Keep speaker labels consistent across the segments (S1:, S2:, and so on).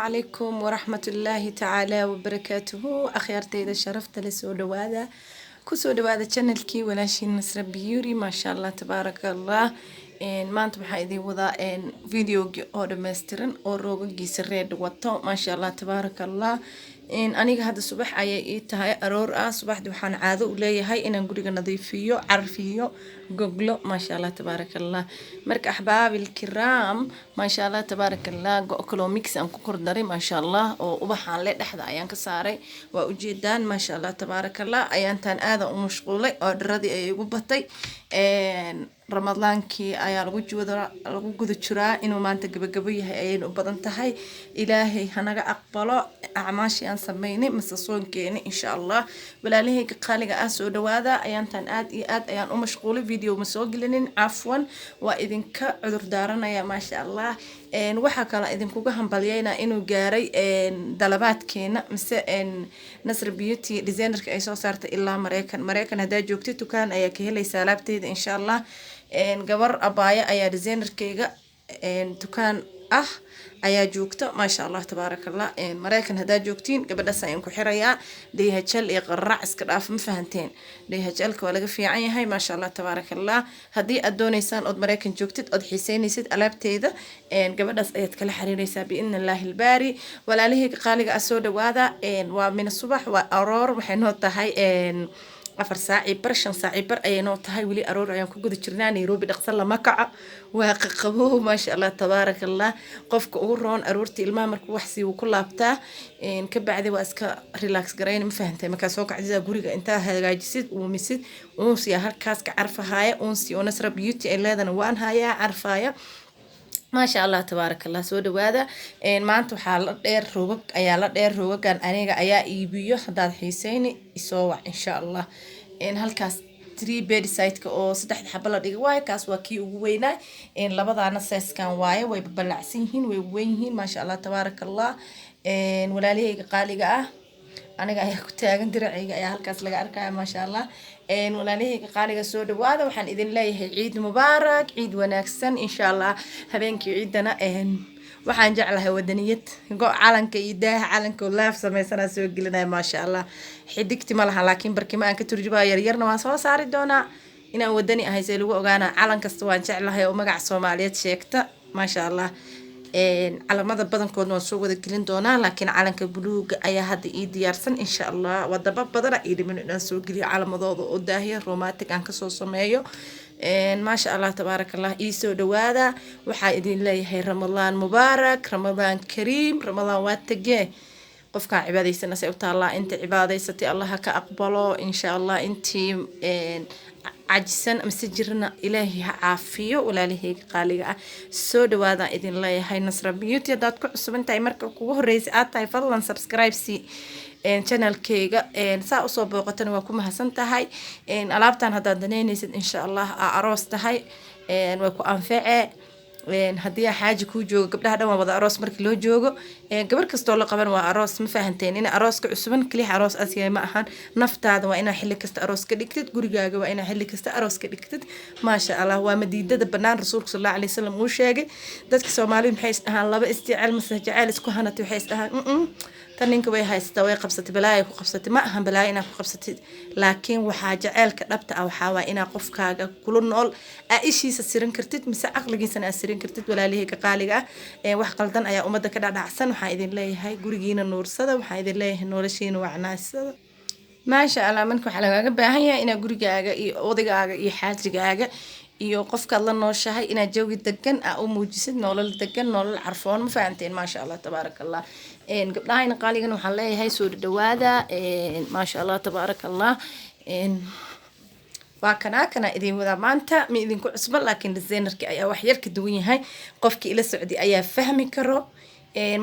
S1: عليكم ورحمة الله تعالى وبركاته أخيارتي إذا شرفت لسودو هذا كسودو هذا channel كي ولا شيء نسر بيوري ما شاء الله تبارك الله إن ما أنتم حيدي وضع إن فيديو أو ماسترن أو روج جسريد وطو ما شاء الله تبارك الله إن أنا هذا الصبح أي تهاي أرور صباح دوحان عادو لي هاي إن نقول نظيفيو عرفيو جوجلو ما شاء الله تبارك الله مرك أحبابي الكرام ما شاء الله تبارك الله كلو ميكس أن كوردري ما شاء الله وبحان لي دحدا أيان كساري وأجيدان ما شاء الله تبارك الله أيان تان آذا ومشغولي أو دردي أي قبطي ramadaankii ayaa lagu guda jiraa inuu maanta gabagabo yahay ayay u badan tahay ilaahay hanaga aqbalo acmaashii aan sameynay masasoonkeenna insha Allah walaalahayga qaaliga ah soo dhawaada ayaan tan aad iyo aad ayaan u mashquulay video ma soo gelinin afwan waa idinka cudur daaranaya ma sha Allah waxa kale idinkuga hambalyeena inuu gaaray dalabaadkeena mise Nasr Beauty designerka ay soo saartay ilaa Mareykan hadaa joogtay dukaan ayaa ka helaysaa alaabteeda insha Allah gabar abaya ayaa designerkayga dukaan ah ayaa joogto ma sha Allah tabarakallah Mareykan hadaa joogtiin gabadhaas ayaan ku xirayaa DHL iyo qaraac iska dhaaf ma fahanteen DHL ka waa laga fiican yahay ma sha Allah tabarakallah hadii aad doonaysaan od Mareykan joogtid od xiiseynaysid alaabteeda gabadhaas ayaad kala xiriiraysaa biidna Ilaahi albaari walaalahayga qaaliga soo dhawaada waa min subax waa aroor waxay noo tahay 4 ساعة بر 5 ساعة بر أي نقطة هاي ولي أرور عيان كوجد تشرنا نيروبي دقصلا مكعة وققبوه ما شاء الله تبارك الله قفك أورون أرورتي المامر كوحسي وكل أبتاه إن كبعدي وأسكا ريلاكس جرين مفهمته مكاسوك عزيزة جوريجا أنت هذا جسد ومسد ونسي هالكاسك عارفة هاي ونسي ونسر بيوتي إلا ذا نوان هاي عارفايا ما شاء الله تبارك الله سود هذا إن ما أنتو حال دير روبك أيالا دير روبك كان أنيجا أيا إيبيو حداد حسيني يسوع إن شاء الله إن هالكاس 3 بيد سايت كأو صدق حبلا ديك واي كاس وكي وينا إن لبضع نصيص كان واي ويبلعسينهن ويوينهن ما شاء الله تبارك الله إن ولا ليه قالي أنا جاي كنت أجن درعي جاي هالكاس لقى أركان ما شاء الله إن ولا ليه قالي سود وهذا وحن إذن الله عيد مبارك عيد ونكسن إن شاء الله هبينك عيدنا إن وحن جعلها ودنية جو علنك يداه علنك ولا في سمي سنة سوق لنا ما شاء الله حدكت مالها لكن بركي ما أنك ترجبها يريرنا ما سوا صار دونا إن ودني هاي سلوى وجانا علنك استوان جعلها ومقع صوماليات شيكتا ما شاء الله على مدى بدن كنا نسوق ذا كلين دونا لكن علنك بلوغ أي هذا إيدي يرسن إن شاء الله والدباب بدر إيدي من النسوق لي على مدى قداهية روماتيك أنك صوص مايو ما شاء الله تبارك الله إيسو دوادا وحايدين لي هي رمضان مبارك رمضان كريم رمضان واتجاه قفك عبادي سنة سيوتا الله أنت عبادي ستي الله كأقبله إن شاء الله أنت عجسن مسجرنا إلهي عافية ولا له قالي سود وهذا إذن الله هاي نصر بيوتي داتكو عصبن تاي مركب كوه رئيس آتاي فضلا سبسكرايب سي channel كيغا سا أصوب وقتنا وكم حسن تهاي ألعبتان هذا دنينيسد إن شاء الله أروس تهاي وكو أنفعه هدي حاجة كوجو قبل هذا ما وضع أروس مرك لو جوجو قبل كستول قبل وأروس مفهمتين إن أروس كعصبن كلي أروس أسيا معهن نفط هذا وإنا حل كست أروس كديكتد جورجاجو وإنا حل كست أروس كديكتد ما شاء الله ومديدة بنان رسول صلى الله عليه وسلم وشاقي دتك سومالي بحيث الله باستعال مسجعال اسكوهنا بحيث تنينك way haysta way qabsatay balaay ku qabsatay ma ahan balaay inaad ku qabsatay laakiin waxa jaceelka dhabta ah waxa waa inaad qofkaaga kula nool aishiisa sirin kartid mise aqligiisana aad sirin kartid walaalihii qaaliga wax qaldan ayaa umada ka dhacsan waxa idin leeyahay gurigiina nuursada waxa idin leeyahay noloshiina wacnaasada ma sha Allah manku waxa laga baahan yahay inaad gurigaaga iyo odagaaga iyo xaajigaaga iyo qofka la nooshahay inaad jawi degan ah u muujisid nolol degan nolol carfoon ma fahanteen ma sha Allah tabarakallah gabdhaha qaaligan waxaan leeyahay soo dhawaada ma sha Allah tabarakallah waa kana idin wada maanta ma idin ku cusub laakiin designerki ayaa wax yar ka duwan yahay qofkii ila socdi ayaa fahmi karo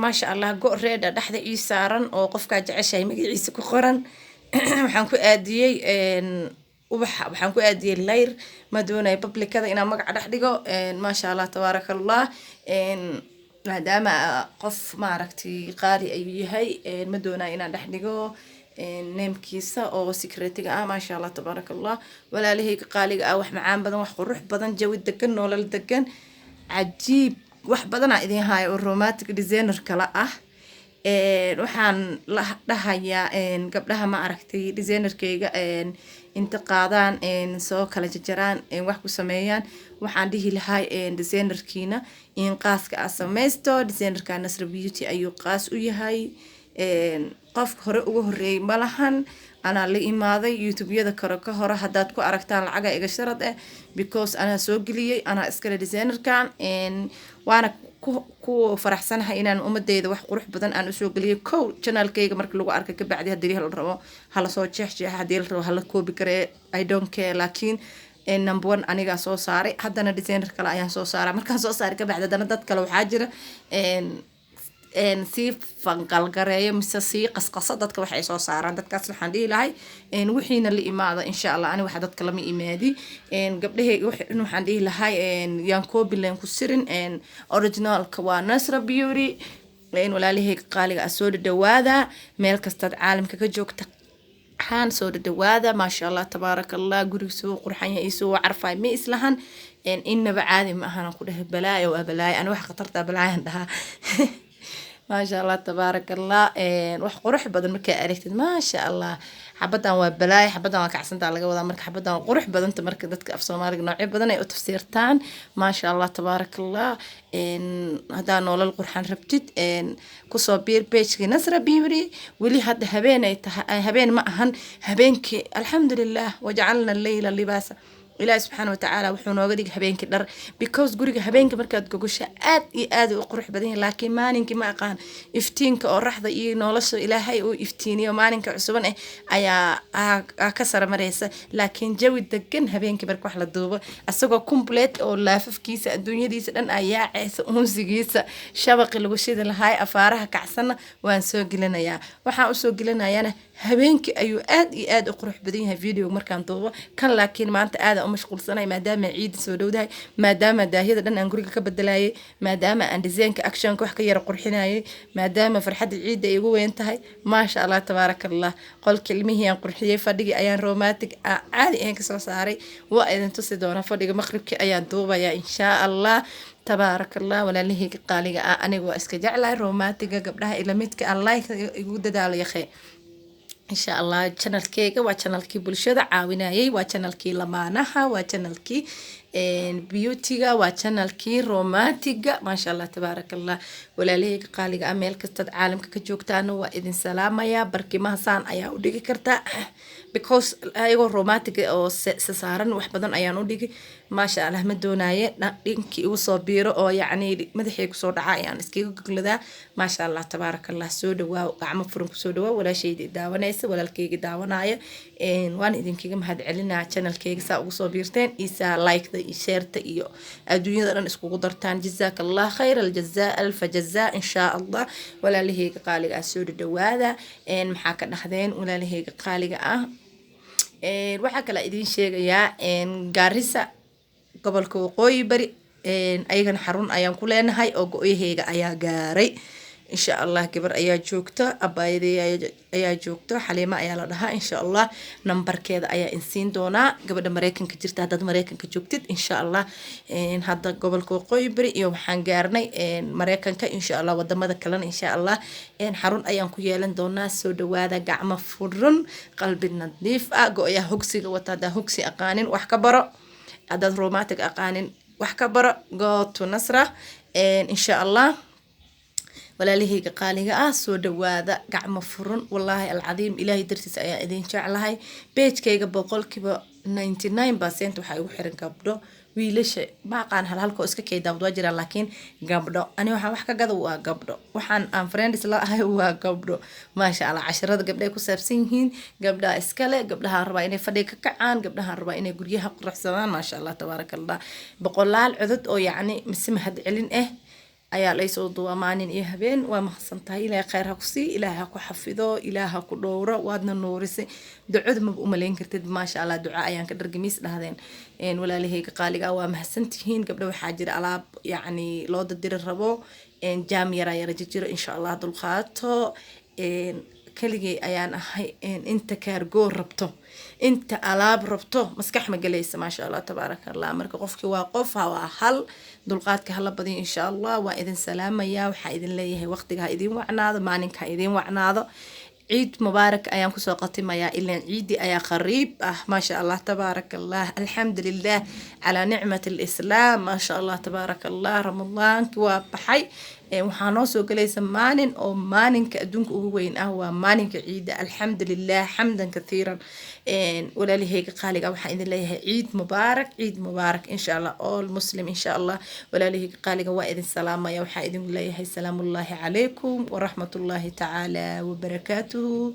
S1: ma sha Allah go reeda dhaxda ii saaran oo qofka jeceshay magaciisa ku qoran waxaan ku aadiyay waxaan ku aadiyay layr ma doonay publicada inaan magac dhex dhigo ma sha Allah tabarakallah maadaama qof ma aragtay qaali ay yahay ma doonay inaan dhex dhigo namekiisa oo secretiga ah ma sha Allah tabarakallah walaalihii qaaliga ah wax macaan badan wax qurux badan jawi degan nolol degan cajiib wax badan idin hayo romantic designer kala ah waxaan la dhahayaa gabdhaha ma aragtay designerkayga inta qaadaan soo kala jajaraan wax ku sameeyaan waxaan dhihi lahay designerkiina in qaaska aad samaysto designerka Nasra Beauty ayuu qaas u yahay qofka hore ugu horeeyay malahan أنا اللي إماذا يوتيوب يدا كهرة هدات كو أركتان العجا إيجا شرط because أنا سوقلي أنا إسكال ديزاينر كان وأنا كو فرح سنة إن أنا أمد ده وح قروح بدن أنا سوقلي كو channel كيج مرك لو أركك بعد هدري هالروا هلا صوت شيء هدير الروا هلا كو بكرة I don't care لكن number one أنا جا صو صاري حتى أنا ديزاينر كلا أيان صو صار مركز صو صار كبعد أنا دت كلو حاجرة si fanqal gareeyo mise si qasqasa dadka waxay soo saaraan dadkaas waxaan dhihi lahay wixiina la imaado insha Allah ani waxa dadka lama imaadi gabdhaheega waxaan dhihi lahay yaan koobileen ku sirin originalka waa Nasra Beauty walaalahayga qaaliga soo dhawaada meel kasta caalamka ka joogta waxaan soo dhawaada ma sha Allah tabarakallah guriga soo qurxan yahay soo carfay ma islahan inaba caadi ma ahana ku dhahay balaayo waa balaayo ana wax khatarta balaayan dhaha ما شاء الله تبارك الله wax qurux badan markay aragtid ma sha Allah xabadan waa balaay xabadan waa kacsanta laga wadaa marka xabadan qurux badanta marka dadka af Soomaaliga nooc badan ay u tafsiirtaan ma sha Allah تبارك الله hada nolol qurxan rabtid ku soo biir page-ka Nasra Beauty wali hada habeenay tahay habeen ma ahan habeenki alxamdulillah waja'alna al-layla libasa إلهي سبحانه وتعالى وحنا وقديك هبينك در because قريك هبينك مركز جوجشة آد وقرح بدين لكن ما نينك ما أقان إفتينك أو رح ضي نولش إلهي وإفتيني وما نينك عصبنا أيا كسر مريسة لكن جو الدقن هبينك برك وحلا الضوبة السوق كومبليت أو لافف كيسة الدنيا دي سلن أيا عيس أنسجيسة شبق الوشيد الهاي أفارها كعسنا وانسوق لنا يا وحنا أسوق لنا يا هبينك أيو آد وقرح بدينها فيديو مركان ضوبة كان لكن ما أنت آد مشغول سنة ما دام عيد سوداء ما دام داهية لأن أنقولك كبدلاي ما دام أن ديزاينك أكشن كوح كير قرحناي ما دام فرحة العيد يقوى ينتهي ما شاء الله تبارك الله قل كلمة هي قرحية فدقي أيان روماتيك عادي إنك سوساري وإذا تصدقنا فدقي مخربك أيان دوبا يا إن شاء الله تبارك الله ولا اللي هيك قالي أنا وأسكجع لها روماتيك قبلها إلى ميتك الله يقول دال يا خي إن شاء الله channel كيكا و channel كي بلشة عاوناي و channel كي لمانها و channel كي بيوتيغا و channel كي روماتيغا ما شاء الله تبارك الله ولا ليك قالي أميل كستد عالم كجوكتان و إذن سلام يا بركي مهسان أيا وديكي كرتا because أيغو روماتيغ أو سسارن وحبدن أيا وديكي ما شاء الله مدوناي دينكي وصبيرو أو يعني مدحي كسو دعا يعني اسكيغو كلدا ما شاء الله تبارك الله سودوا وقعم فرن سودوا ولا شيء داونايس ولا الكيغ داونايا وان إذنكيغ مهد علينا channel كيغ سا وصو بيرتين إيسا لايك شيرت إيو الدنيا دارن اسكو قدرتان جزاك الله خير الجزاء ألف جزاء إن شاء الله ولا لهيك قالق أسود دواذا محاكا نخذين ولا لهيك قالق waxaa kale idin sheegayaa gaarisa gobolka waqooyi bari ayagana xarun ayaan ku leenahay oo go'yahayga ayaa gaaray insha Allah gabar ayaa joogta abaayadey ayaa joogta Xaliima ayaa la dhahaa insha Allah nambarkeeda ayaa insiin doonaa gabadha Mareykanka jirta hadda Mareykanka joogtid insha Allah hadda gobolka waqooyi bari iyo waxaan gaarnay Mareykanka insha Allah wadamada kalena insha Allah xarun ayaan ku yeelan doonaa soo dhawaada gacmo furan qalbi nadiif ah go'yaha hogsiga watada hogsi aqaanin wax ka baro hadda romantic aqaanin wax ka baro go to Nasra insha Allah ولا لهيك قاليها سو دوادا قعمة فرن والله العظيم إلهي درتيس أيا إذن جعلها بيت كيغا بقولكيبا 99% waxay u xiran gabdho wiilasha ma aqaan halka iska keedaa wajira laakiin gabdho ani wax ka gado waa gabdho waxaan aan friends la ahay waa gabdho ma sha Allah casharada gabdhay ku saabsan yihiin gabdhaha iskale gabdhaha rabaa inay fadhi ka kacaan gabdhaha rabaa inay guryaha quruxsadaan ma sha Allah tabarakallah boqolaal cudud oo yaani mismahad celin ayaa la soo duwamaanin iyo habeen waa mahsantahay ilaahay khayr ha ku sii ilaahay ha ku xafido ilaahay ha ku dhowro waadna nuurisay ducada ma u maleyn kartid ma sha Allah duca ayaan ka dhargamiis dhahdeen walaalahayga qaaliga waa mahsantihiin gabdho waxa jira alaab yaani loo dadiri rabo jaam yara jiro insha Allah dulqaato كلجي أيان هاي أنت كارجو ربطه أنت ألاب ربطه مسكح مجلس ما شاء الله تبارك الله مرك قفك واقفها وحل دلقاتك هلا بدي إن شاء الله وإذن سلامة يا وحيدن ليه وقتك هايدين وعناده مانك هايدين وعناده عيد مبارك أيام كسوقتي ما يا إلا عيدي أيا قريب ما شاء الله تبارك الله الحمد لله على نعمة الإسلام ما شاء الله تبارك الله رمضان وبحي وحانو سو غليس مانين او مانين كادونك ugu weyn ah waa maalinka ciida alxamdulilah xamdan kathiran walaalihayga qaaliga waxaan idin leeyahay ciid mubaarak insha Allah all muslim insha Allah walaalihayga qaaliga waa idin salaamaya waxaan idin leeyahay salaamullaahi calaykum wa rahmatullaahi ta'ala wa barakaatuhu